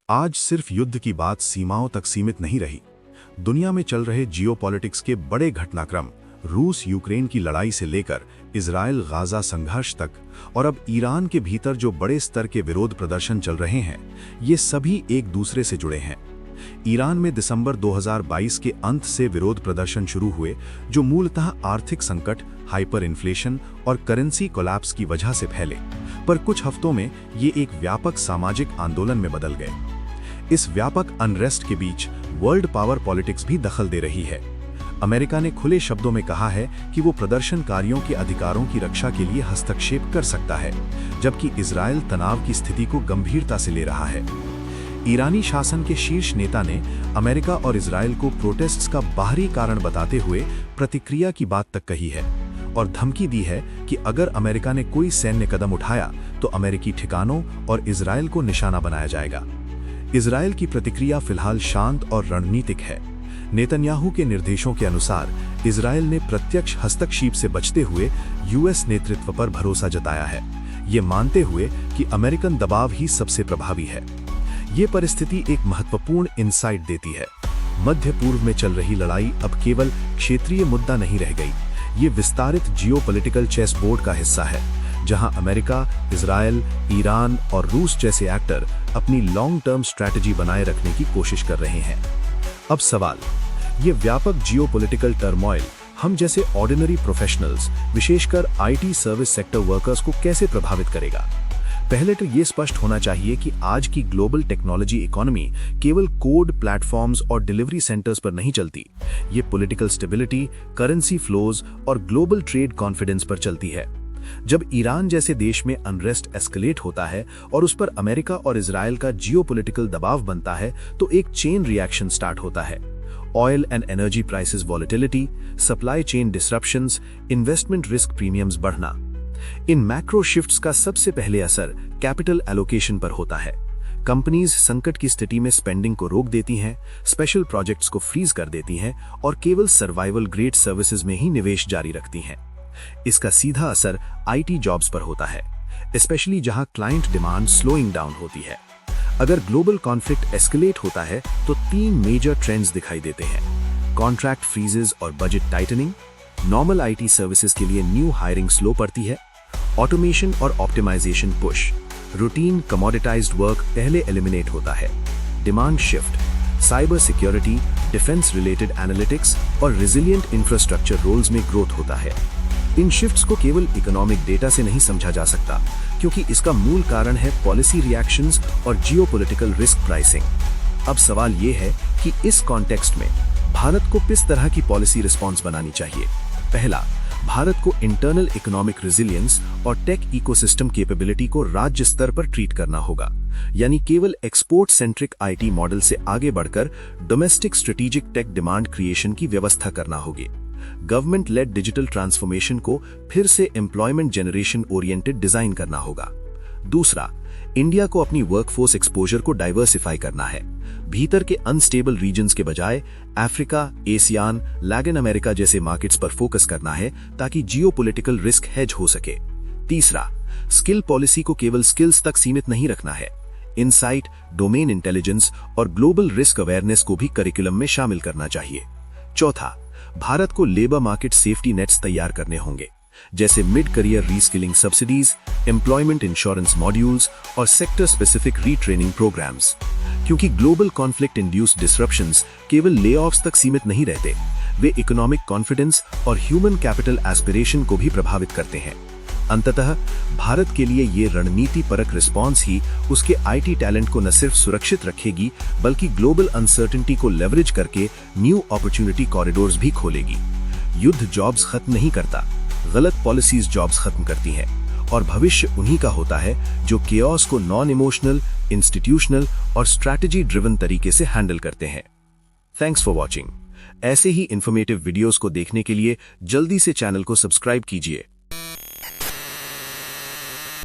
आज सिर्फ युद्ध की बात सीमाओं तक सीमित नहीं रही। दुनिया में चल रहे जियोपॉलिटिक्स के बड़े घटनाक्रम, रूस यूक्रेन की लड़ाई से लेकर इजराइल गाजा संघर्ष तक, और अब ईरान के भीतर जो बड़े स्तर के विरोध प्रदर्शन चल रहे हैं, ये सभी एक दूसरे से जुड़े हैं। ईरान में दिसंबर 2022 के अंत से विरोध प्रदर्शन शुरू हुए, जो मूलतः आर्थिक संकट, हाइपर इन्फ्लेशन और करेंसी कोलैप्स की वजह से फैले, पर कुछ हफ्तों में ये एक व्यापक सामाजिक आंदोलन में बदल गए। इस व्यापक अनरेस्ट के बीच वर्ल्ड पावर पॉलिटिक्स भी दखल दे रही है। अमेरिका ने खुले शब्दों में कहा है कि वो प्रदर्शनकारियों के अधिकारों की रक्षा के लिए हस्तक्षेप कर सकता है, जबकि इजराइल तनाव की स्थिति को गंभीरता से ले रहा है। ईरानी शासन के शीर्ष नेता ने अमेरिका और इजराइल को प्रोटेस्ट्स का बाहरी कारण बताते हुए प्रतिक्रिया की बात तक कही है और धमकी दी है कि अगर अमेरिका ने कोई सैन्य कदम उठाया तो अमेरिकी ठिकानों और इजराइल को निशाना बनाया जाएगा। इजराइल की प्रतिक्रिया फिलहाल शांत और रणनीतिक है। नेतन्याहू के निर्देशों के अनुसार इजराइल ने प्रत्यक्ष हस्तक्षेप से बचते हुए यूएस नेतृत्व पर भरोसा जताया है, ये मानते हुए कि अमेरिकन दबाव ही सबसे प्रभावी है। ये परिस्थिति एक महत्वपूर्ण इंसाइट देती है। मध्य पूर्व में चल रही लड़ाई अब केवल क्षेत्रीय मुद्दा नहीं रह गई, ये विस्तारित जियोपॉलिटिकल चेस बोर्ड का हिस्सा है, जहां अमेरिका, इजराइल, ईरान और रूस जैसे एक्टर अपनी लॉन्ग टर्म स्ट्रैटेजी बनाए रखने की कोशिश कर रहे हैं। अब सवाल, ये व्यापक जियोपॉलिटिकल टर्मोइल हम जैसे ऑर्डिनरी प्रोफेशनल्स, विशेषकर आईटी सर्विस सेक्टर वर्कर्स को कैसे प्रभावित करेगा? पहले तो ये स्पष्ट होना चाहिए कि आज की ग्लोबल टेक्नोलॉजी इकोनॉमी केवल कोड, प्लेटफॉर्म्स और डिलीवरी सेंटर्स पर नहीं चलती। ये पॉलिटिकल स्टेबिलिटी, करेंसी फ्लोज और ग्लोबल ट्रेड कॉन्फिडेंस पर चलती है। जब ईरान जैसे देश में अनरेस्ट एस्केलेट होता है और उस पर अमेरिका और इजराइल का जियोपॉलिटिकल दबाव बनता है, तो एक चेन रिएक्शन स्टार्ट होता है। Oil and energy prices volatility, supply chain disruptions, investment risk premiums बढ़ना। इन मैक्रो शिफ्ट्स का सबसे पहले असर कैपिटल एलोकेशन पर होता है। कंपनीज संकट की स्थिति में स्पेंडिंग को रोक देती हैं, स्पेशल प्रोजेक्ट्स को फ्रीज कर देती हैं और केवल सर्वाइवल ग्रेड सर्विसेज में ही निवेश जारी रखती हैं। इसका सीधा असर आईटी जॉब्स पर होता है, स्पेशली जहां क्लाइंट डिमांड स्लोइंग डाउन होती है। अगर ग्लोबल कॉन्फ्लिक्ट एस्केलेट होता है तो 3 मेजर ट्रेंड्स दिखाई देते हैं: कॉन्ट्रैक्ट फ्रीजेस और budget tightening, normal IT services के लिए न्यू हायरिंग स्लो पड़ती है, ऑटोमेशन और ऑप्टिमाइजेशन पुश, रूटीन कमोडिटाइज्ड वर्क पहले एलिमिनेट होता है, demand shift, cyber security, defence related analytics और रेजिलिएंट इंफ्रास्ट्रक्चर रोल्स में ग्रोथ होता है। इन शिफ्ट्स को केवल इकोनॉमिक डेटा से नहीं समझा जा सकता, क्योंकि इसका मूल कारण है पॉलिसी रिएक्शंस और जियोपॉलिटिकल रिस्क प्राइसिंग। अब सवाल ये है कि इस कॉन्टेक्स्ट में भारत को किस तरह की पॉलिसी रिस्पॉन्स बनानी चाहिए। पहला, भारत को इंटरनल इकोनॉमिक रेजिलियंस और टेक इकोसिस्टम कैपेबिलिटी को राज्य स्तर पर ट्रीट करना होगा, यानी केवल एक्सपोर्ट सेंट्रिक आईटी मॉडल से आगे बढ़कर domestic strategic tech demand creation की व्यवस्था करना होगी। गवर्नमेंट लेड डिजिटल ट्रांसफॉर्मेशन को फिर से एम्प्लॉयमेंट जनरेशन ओरिएंटेड डिजाइन करना होगा। दूसरा, इंडिया को अपनी वर्कफोर्स एक्सपोजर को डाइवर्सिफाई करना है। भीतर के अनस्टेबल रीजन्स के बजाय अफ्रीका, एशियान, लैटिन अमेरिका जैसे मार्केट्स पर फोकस करना है, ताकि जियोपॉलिटिकल रिस्क हेज हो सके। तीसरा, स्किल पॉलिसी को केवल स्किल्स तक सीमित नहीं रखना है। इनसाइट, डोमेन इंटेलिजेंस और ग्लोबल रिस्क अवेयरनेस को भी करिकुलम में शामिल करना चाहिए। चौथा, भारत को लेबर मार्केट सेफ्टी नेट्स तैयार करने होंगे, जैसे mid career reskilling subsidies, employment insurance modules और सेक्टर स्पेसिफिक रीट्रेनिंग प्रोग्राम्स। क्योंकि ग्लोबल कॉन्फ्लिक्ट इंड्यूस्ड डिसरप्शंस केवल लेऑफ्स तक सीमित नहीं रहते, वे इकोनॉमिक कॉन्फिडेंस और ह्यूमन कैपिटल एस्पिरेशन को भी प्रभावित करते हैं। अंततः भारत के लिए ये रणनीति परक रिस्पॉन्स ही उसके आईटी टैलेंट को न सिर्फ सुरक्षित रखेगी, बल्कि ग्लोबल अनसर्टेनिटी को लेवरेज करके न्यू अपॉर्चुनिटी कॉरिडोर्स भी खोलेगी। युद्ध जॉब्स खत्म नहीं करता, गलत पॉलिसीज जॉब्स खत्म करती हैं, और भविष्य उन्हीं का होता है जो केओस को नॉन इमोशनल, इंस्टीट्यूशनल और स्ट्रैटेजी ड्रिवन तरीके से हैंडल करते हैं। Thanks for watching. ऐसे ही इंफॉर्मेटिव वीडियोस को देखने के लिए जल्दी से चैनल को सब्सक्राइब कीजिए।